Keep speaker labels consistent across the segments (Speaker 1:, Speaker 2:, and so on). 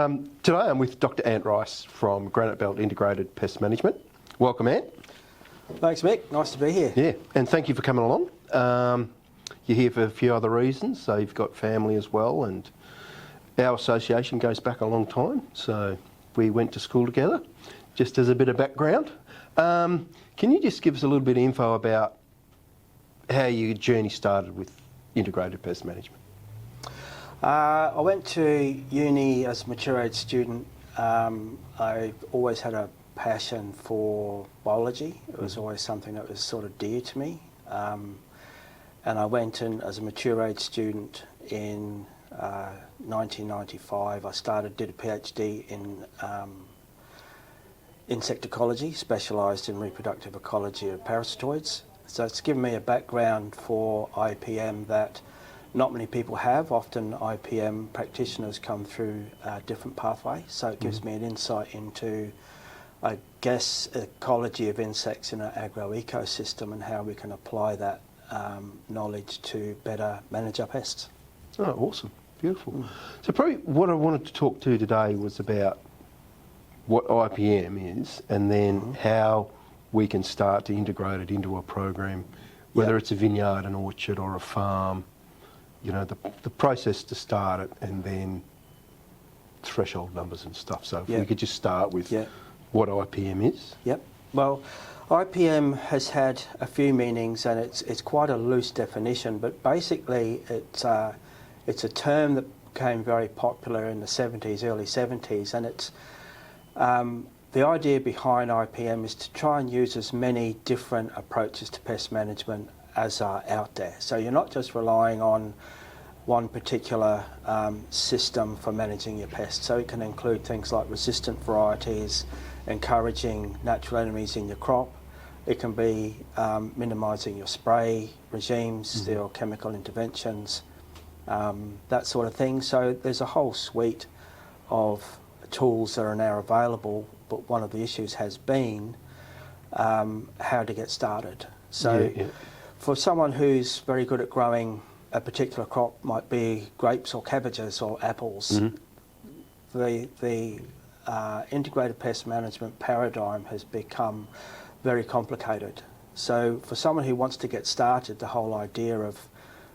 Speaker 1: Today I'm with Dr. Ant Rice from Granite Belt Integrated Pest Management. Welcome, Ant.
Speaker 2: Thanks, Mick. Nice to be here.
Speaker 1: Yeah, and thank you for coming along. You're here for a few other reasons, so you've got family as well, and our association goes back a long time, so we went to school together, just as a bit of background. Can you just give us a little bit of info about how your journey started with Integrated Pest Management?
Speaker 2: I went to uni as a mature age student. I always had a passion for biology. It was always something that was sort of dear to me. And I went in as a mature age student in 1995. I did a PhD in insect ecology, specialised in reproductive ecology of parasitoids. So it's given me a background for IPM that not many people have. Often IPM practitioners come through a different pathway, so it gives me an insight into, I guess, ecology of insects in an agro-ecosystem and how we can apply that knowledge to better manage our pests.
Speaker 1: Oh, awesome. Beautiful. So probably what I wanted to talk to today was about what IPM is and then how we can start to integrate it into a program, whether it's a vineyard, an orchard or a farm, you know, the process to start it and then threshold numbers and stuff. So if we could just start with what IPM is.
Speaker 2: Yep. Well, IPM has had a few meanings and it's quite a loose definition, but basically it's a term that became very popular in the 70s, early 70s, and it's the idea behind IPM is to try and use as many different approaches to pest management as are out there. So you're not just relying on one particular system for managing your pests. So it can include things like resistant varieties, encouraging natural enemies in your crop. It can be minimising your spray regimes, your chemical interventions, that sort of thing. So there's a whole suite of tools that are now available, but one of the issues has been how to get started. So for someone who's very good at growing a particular crop, might be grapes or cabbages or apples, the integrated pest management paradigm has become very complicated. So for someone who wants to get started, the whole idea of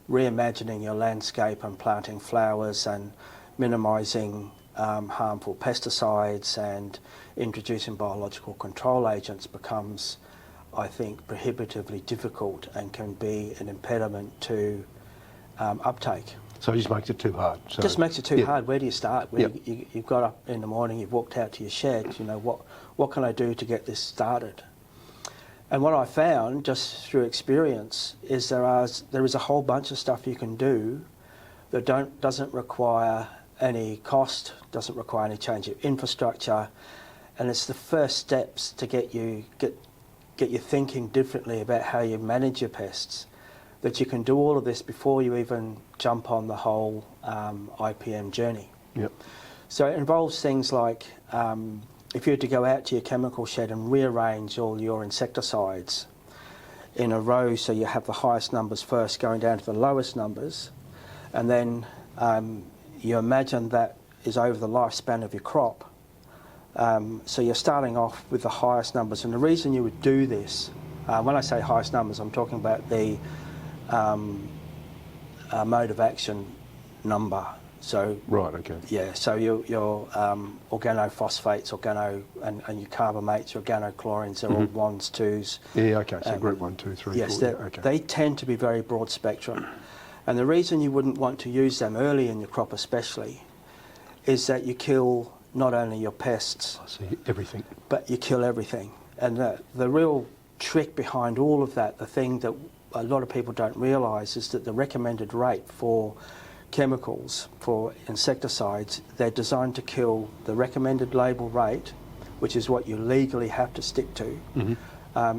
Speaker 2: reimagining your landscape and planting flowers and minimising harmful pesticides and introducing biological control agents becomes, I think, prohibitively difficult and can be an impediment to uptake.
Speaker 1: So it just makes it too hard. So
Speaker 2: just makes it too hard. Where do you start? You've got up in the morning, you've walked out to your shed, you know, what can I do to get this started? And what I found, just through experience, is there is a whole bunch of stuff you can do that doesn't require any cost, doesn't require any change of infrastructure, and it's the first steps to get you thinking differently about how you manage your pests, that you can do all of this before you even jump on the whole IPM journey.
Speaker 1: Yep.
Speaker 2: So it involves things like if you had to go out to your chemical shed and rearrange all your insecticides in a row so you have the highest numbers first going down to the lowest numbers, and then you imagine that is over the lifespan of your crop. So you're starting off with the highest numbers, and the reason you would do this, when I say highest numbers, I'm talking about the mode of action number. So so your organophosphates, and your carbamates, your organochlorines, they're all 1s, 2s.
Speaker 1: Yeah, okay. So group 1, 2, 3,
Speaker 2: yes,
Speaker 1: 4.
Speaker 2: They tend to be very broad spectrum. And the reason you wouldn't want to use them early in your crop especially is that you kill not only your pests,
Speaker 1: everything,
Speaker 2: but you kill everything. And the real trick behind all of that, the thing that a lot of people don't realise, is that the recommended rate for chemicals, for insecticides, they're designed to kill the recommended label rate, which is what you legally have to stick to,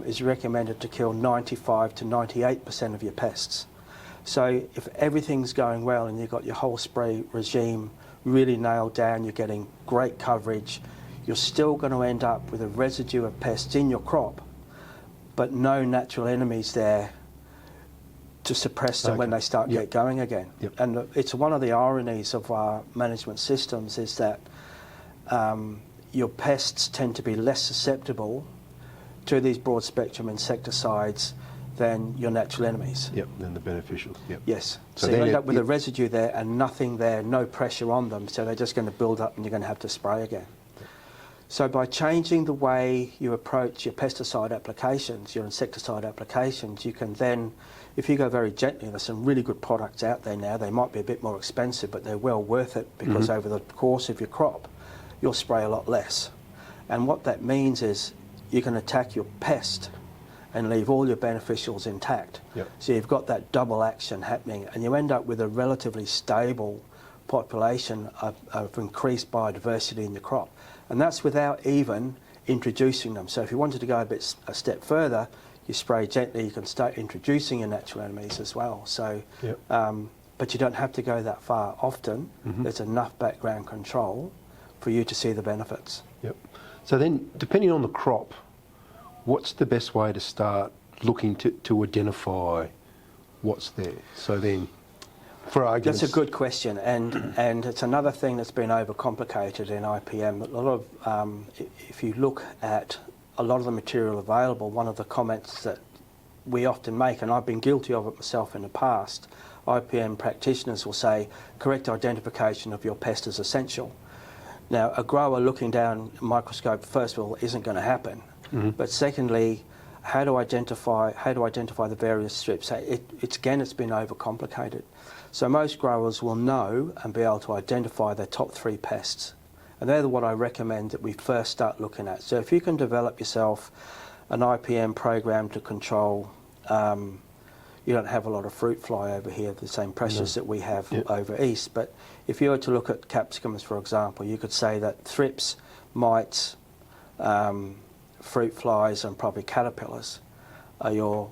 Speaker 2: is recommended to kill 95 to 98% of your pests. So if everything's going well and you've got your whole spray regime really nailed down, you're getting great coverage, you're still going to end up with a residue of pests in your crop, but no natural enemies there to suppress them when they start get going again. And it's one of the ironies of our management systems is that your pests tend to be less susceptible to these broad spectrum insecticides than your natural enemies.
Speaker 1: Yep, than the beneficials. Yep.
Speaker 2: Yes.
Speaker 1: So
Speaker 2: So you
Speaker 1: then
Speaker 2: end
Speaker 1: it-
Speaker 2: up with a residue there and nothing there, no pressure on them, so they're just going to build up and you're going to have to spray again. So by changing the way you approach your pesticide applications, your insecticide applications, you can then, if you go very gently, there's some really good products out there now. They might be a bit more expensive, but they're well worth it because over the course of your crop, you'll spray a lot less. And what that means is you can attack your pest and leave all your beneficials intact.
Speaker 1: Yep.
Speaker 2: So you've got that double action happening and you end up with a relatively stable population of increased biodiversity in your crop. And that's without even introducing them. So if you wanted to go a step further, you spray gently, you can start introducing your natural enemies as well. So,
Speaker 1: Yep.
Speaker 2: but you don't have to go that far. Often there's enough background control for you to see the benefits.
Speaker 1: Yep. So then, depending on the crop, what's the best way to start looking to identify what's there? So then, for arguments...
Speaker 2: That's a good question, and it's another thing that's been overcomplicated in IPM. A lot of, if you look at a lot of the material available, one of the comments that we often make, and I've been guilty of it myself in the past, IPM practitioners will say, correct identification of your pest is essential. Now, a grower looking down a microscope, first of all, isn't going to happen. But secondly, how to identify the various strips? It's been overcomplicated. So most growers will know and be able to identify their top 3 pests. And they're what I recommend that we first start looking at. So if you can develop yourself an IPM program to control, you don't have a lot of fruit fly over here, the same pressures that we have over east. But if you were to look at capsicums, for example, you could say that thrips, mites, fruit flies and probably caterpillars are your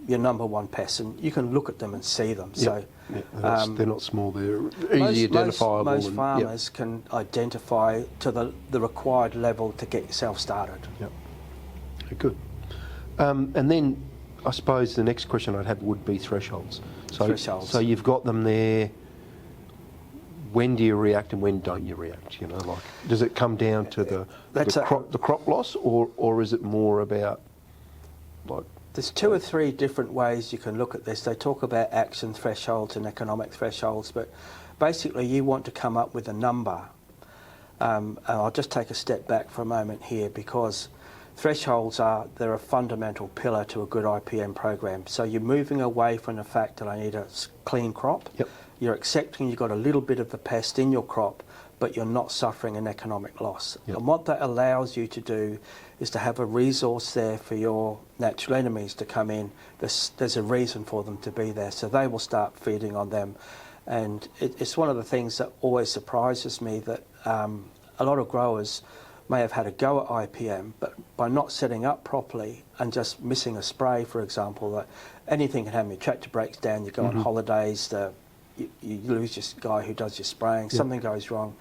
Speaker 2: number 1 pests, and you can look at them and see them. So
Speaker 1: they're not small, they're easy identifiable.
Speaker 2: Most farmers can identify to the required level to get yourself started.
Speaker 1: Yep. Good. And then I suppose the next question I'd have would be thresholds. So you've got them there. When do you react and when don't you react? You know, like, does it come down to the crop loss, or is it more about, like?
Speaker 2: There's 2 or 3 different ways you can look at this. They talk about action thresholds and economic thresholds, but basically you want to come up with a number. And I'll just take a step back for a moment here, because thresholds they're a fundamental pillar to a good IPM program. So you're moving away from the fact that I need a clean crop.
Speaker 1: Yep.
Speaker 2: You're accepting you've got a little bit of the pest in your crop, but you're not suffering an economic loss.
Speaker 1: Yep.
Speaker 2: And what that allows you to do is to have a resource there for your natural enemies to come in. There's a reason for them to be there, so they will start feeding on them. And it's one of the things that always surprises me, that a lot of growers may have had a go at IPM, but by not setting up properly and just missing a spray, for example, that anything can happen. Your tractor breaks down, you go on holidays, you lose your guy who does your spraying, something goes wrong,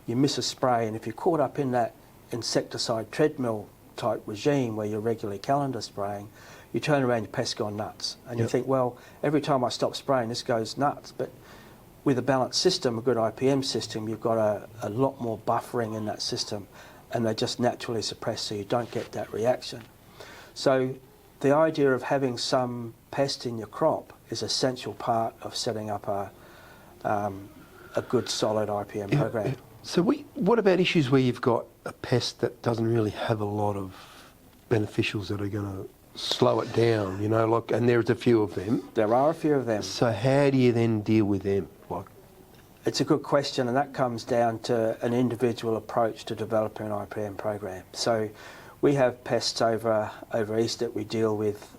Speaker 2: you miss a spray, and if you're caught up in that insecticide treadmill type regime where you're regularly calendar spraying, you turn around, your pest's gone nuts. And you think, well, every time I stop spraying, this goes nuts. But with a balanced system, a good IPM system, you've got a lot more buffering in that system, and they just naturally suppress, so you don't get that reaction. So the idea of having some pest in your crop is an essential part of setting up a good solid IPM program.
Speaker 1: So what about issues where you've got a pest that doesn't really have a lot of beneficials that are going to slow it down, you know, like, and there's a few of them?
Speaker 2: There are a few of them.
Speaker 1: So how do you then deal with them? Like,
Speaker 2: it's a good question, and that comes down to an individual approach to developing an IPM program. So we have pests over east that we deal with,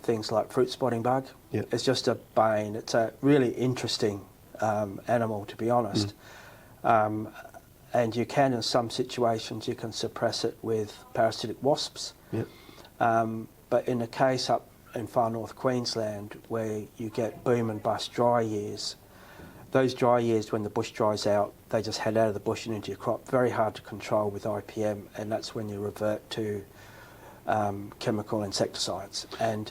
Speaker 2: things like fruit spotting bug.
Speaker 1: Yep.
Speaker 2: It's just a bane. It's a really interesting animal, to be honest. And you can, in some situations, you can suppress it with parasitic wasps.
Speaker 1: Yep.
Speaker 2: But in the case up in far north Queensland, where you get boom and bust dry years, those dry years when the bush dries out, they just head out of the bush and into your crop. Very hard to control with IPM, and that's when you revert to chemical insecticides. And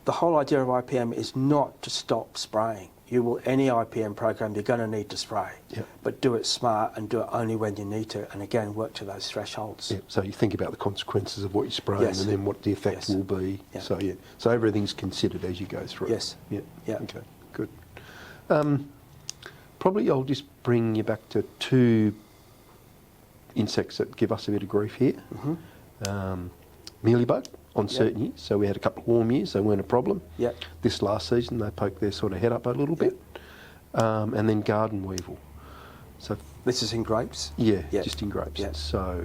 Speaker 2: the whole idea of IPM is not to stop spraying. any IPM program, you're going to need to spray.
Speaker 1: Yep.
Speaker 2: But do it smart and do it only when you need to, and again, work to those thresholds.
Speaker 1: Yeah, so you think about the consequences of what you're spraying
Speaker 2: Yes.
Speaker 1: and then what the effect
Speaker 2: Yes.
Speaker 1: will be.
Speaker 2: Yeah.
Speaker 1: So yeah, so everything's considered as you go through.
Speaker 2: Yes.
Speaker 1: Yeah.
Speaker 2: Yeah.
Speaker 1: Okay. Good. Probably I'll just bring you back to two insects that give us a bit of grief here. Mealybug on certain years. So we had a couple of warm years; they weren't a problem.
Speaker 2: Yep.
Speaker 1: This last season, they poked their sort of head up a little bit, and then garden weevil. So
Speaker 2: This is in grapes?
Speaker 1: yeah,
Speaker 2: Yeah.
Speaker 1: just in grapes.
Speaker 2: Yeah.
Speaker 1: So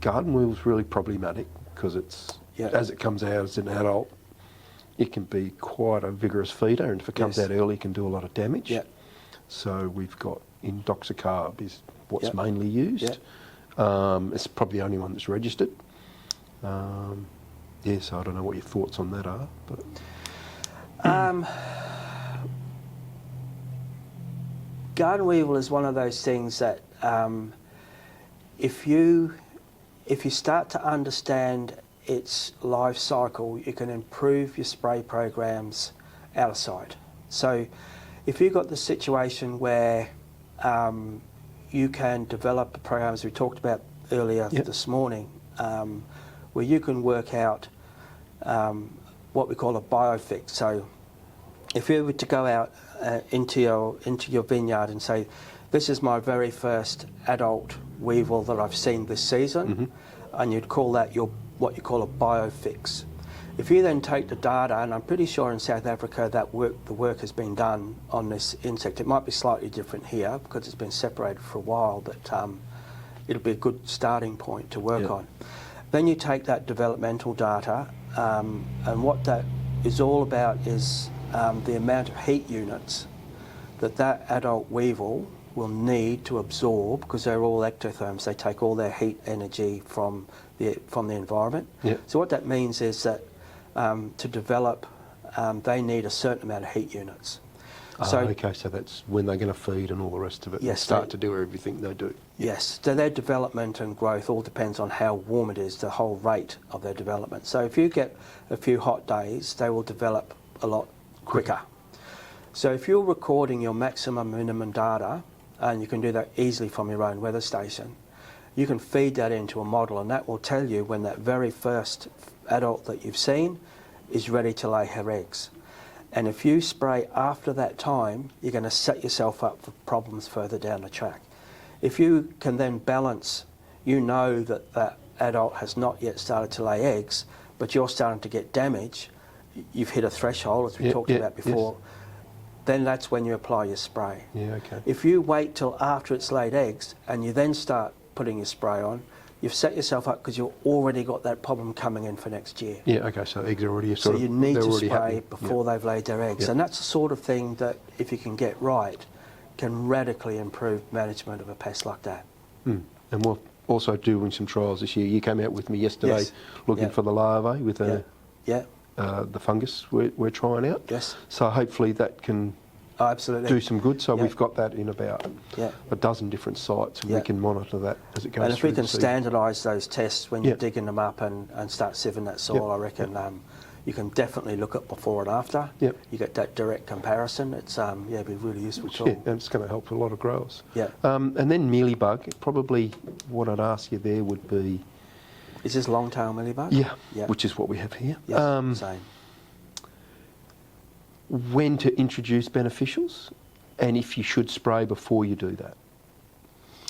Speaker 1: garden weevil's really problematic because it's as it comes out as an adult, it can be quite a vigorous feeder, and if it comes
Speaker 2: Yes.
Speaker 1: out early, it can do a lot of damage.
Speaker 2: Yeah.
Speaker 1: So we've got indoxacarb is what's
Speaker 2: Yep.
Speaker 1: mainly used. It's probably the only one that's registered. Yeah, so I don't know what your thoughts on that are, but
Speaker 2: Garden weevil is one of those things that if you start to understand its life cycle, you can improve your spray programs out of sight. So if you've got the situation where you can develop a program, as we talked about earlier this morning, where you can work out what we call a biofix. So if you were to go out into your vineyard and say, this is my very first adult weevil that I've seen this season, and you'd call that what you call a biofix. If you then take the data, and I'm pretty sure in South Africa that the work has been done on this insect. It might be slightly different here because it's been separated for a while, but it'll be a good starting point to work on. Then you take that developmental data, and what that is all about is the amount of heat units that adult weevil will need to absorb, because they're all ectotherms. They take all their heat energy from the environment. So what that means is that to develop, they need a certain amount of heat units.
Speaker 1: okay, so that's when they're going to feed and all the rest of it.
Speaker 2: Yes,
Speaker 1: start to do everything they do.
Speaker 2: Yes, so their development and growth all depends on how warm it is, the whole rate of their development. So if you get a few hot days, they will develop a lot quicker. So if you're recording your maximum minimum data, and you can do that easily from your own weather station, you can feed that into a model, and that will tell you when that very first adult that you've seen is ready to lay her eggs. And if you spray after that time, you're going to set yourself up for problems further down the track. If you can then balance, you know that that adult has not yet started to lay eggs, but you're starting to get damage, you've hit a threshold, as we talked about before, then that's when you apply your spray. If you wait till after it's laid eggs and you then start putting your spray on, you've set yourself up because you've already got that problem coming in for next year.
Speaker 1: So eggs are already
Speaker 2: So you need to spray
Speaker 1: happening.
Speaker 2: before they've laid their eggs. And that's the sort of thing that, if you can get right, can radically improve management of a pest like that.
Speaker 1: And we're also doing some trials this year. You came out with me yesterday looking for the larvae with the fungus we're trying out. So hopefully that can do some good. So we've got that in about a dozen different sites, and we can monitor that as it goes through.
Speaker 2: And if we can standardise those tests when you're digging them up and start sieving that soil, I reckon you can definitely look at before and after. You get that direct comparison. It's it'd be a really useful tool.
Speaker 1: And it's going to help a lot of growers.
Speaker 2: And
Speaker 1: then mealybug. Probably what I'd ask you there would be.
Speaker 2: Is this long-tail mealybug?
Speaker 1: Which is what we have here.
Speaker 2: Same.
Speaker 1: When to introduce beneficials, and if you should spray before you do that,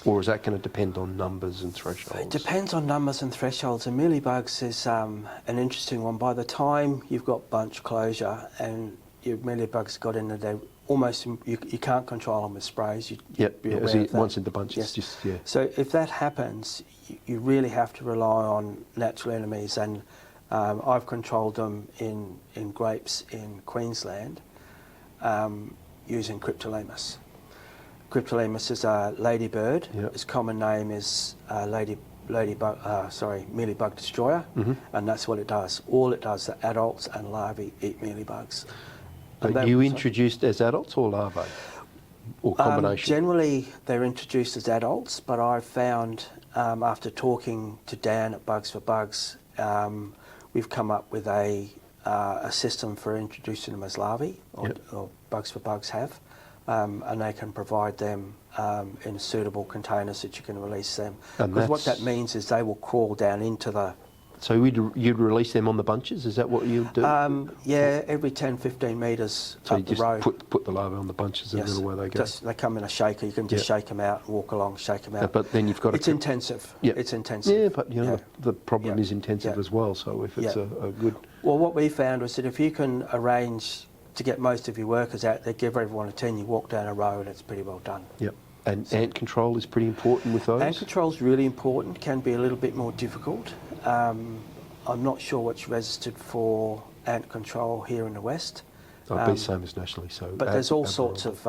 Speaker 1: or is that going to depend on numbers and thresholds?
Speaker 2: It depends on numbers and thresholds, and mealybugs is an interesting one. By the time you've got bunch closure and your mealybugs got in there, almost you can't control them with sprays.
Speaker 1: Once in the bunch, it's just
Speaker 2: So if that happens, you really have to rely on natural enemies, and I've controlled them in grapes in Queensland using Cryptolemus. Cryptolemus is a ladybird. Its common name is mealybug destroyer, and that's what it does. All it does, the adults and larvae eat mealybugs.
Speaker 1: But you introduced as adults or larvae, or combination?
Speaker 2: Generally, they're introduced as adults, but I've found after talking to Dan at Bugs for Bugs, we've come up with a a system for introducing them as larvae, or bugs for bugs have, and they can provide them in suitable containers that you can release them. Because what that means is they will crawl down into the...
Speaker 1: So you'd release them on the bunches? Is that what you do?
Speaker 2: Yeah, every 10, 15 metres
Speaker 1: so
Speaker 2: up the road.
Speaker 1: So you just put the larvae on the bunches and then away they go?
Speaker 2: They come in a shaker. You can just shake them out, walk along, shake them out.
Speaker 1: But then you've got
Speaker 2: It's intensive. It's intensive.
Speaker 1: Yeah, but you know, the problem is intensive as well, so if it's a good...
Speaker 2: Well, what we found was that if you can arrange to get most of your workers out there, give everyone a 10, you walk down a road, it's pretty well done.
Speaker 1: Yep. And ant control is pretty important with those?
Speaker 2: Ant control is really important, can be a little bit more difficult. I'm not sure what's registered for ant control here in the West.
Speaker 1: It'd be the same as nationally. So,
Speaker 2: but there's all sorts of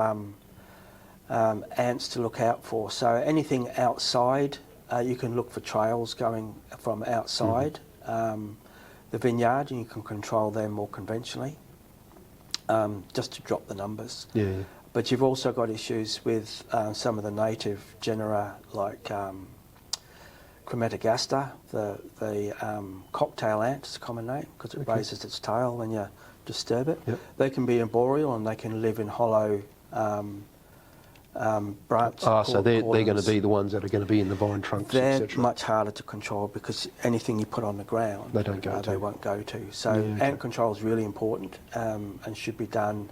Speaker 2: ants to look out for. So anything outside, you can look for trails going from outside the vineyard, and you can control them more conventionally, just to drop the numbers.
Speaker 1: Yeah.
Speaker 2: But you've also got issues with some of the native genera like Crematogaster, the cocktail ant is a common name because it raises its tail when you disturb it.
Speaker 1: Yep.
Speaker 2: They can be arboreal and they can live in hollow branch.
Speaker 1: So they're going to be the ones that are going to be in the vine trunks,
Speaker 2: They're
Speaker 1: etc.
Speaker 2: much harder to control because anything you put on the ground,
Speaker 1: they don't go to.
Speaker 2: They won't go to. So ant control is really important and should be done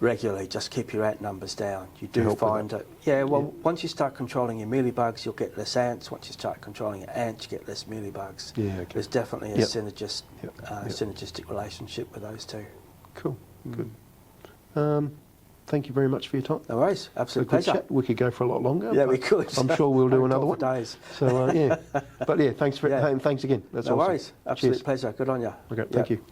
Speaker 2: regularly. Just keep your ant numbers down. You do find that, once you start controlling your mealybugs, you'll get less ants. Once you start controlling your ants, you get less mealybugs. There's definitely a synergistic relationship with those two.
Speaker 1: Cool. Good. Thank you very much for your time.
Speaker 2: No worries. Absolute pleasure.
Speaker 1: Chat. We could go for a lot longer.
Speaker 2: Yeah, we could.
Speaker 1: I'm sure we'll do another one.
Speaker 2: Days.
Speaker 1: So, but thanks again. That's
Speaker 2: no
Speaker 1: awesome.
Speaker 2: worries. Absolute pleasure. Good on you.
Speaker 1: Okay, thank you.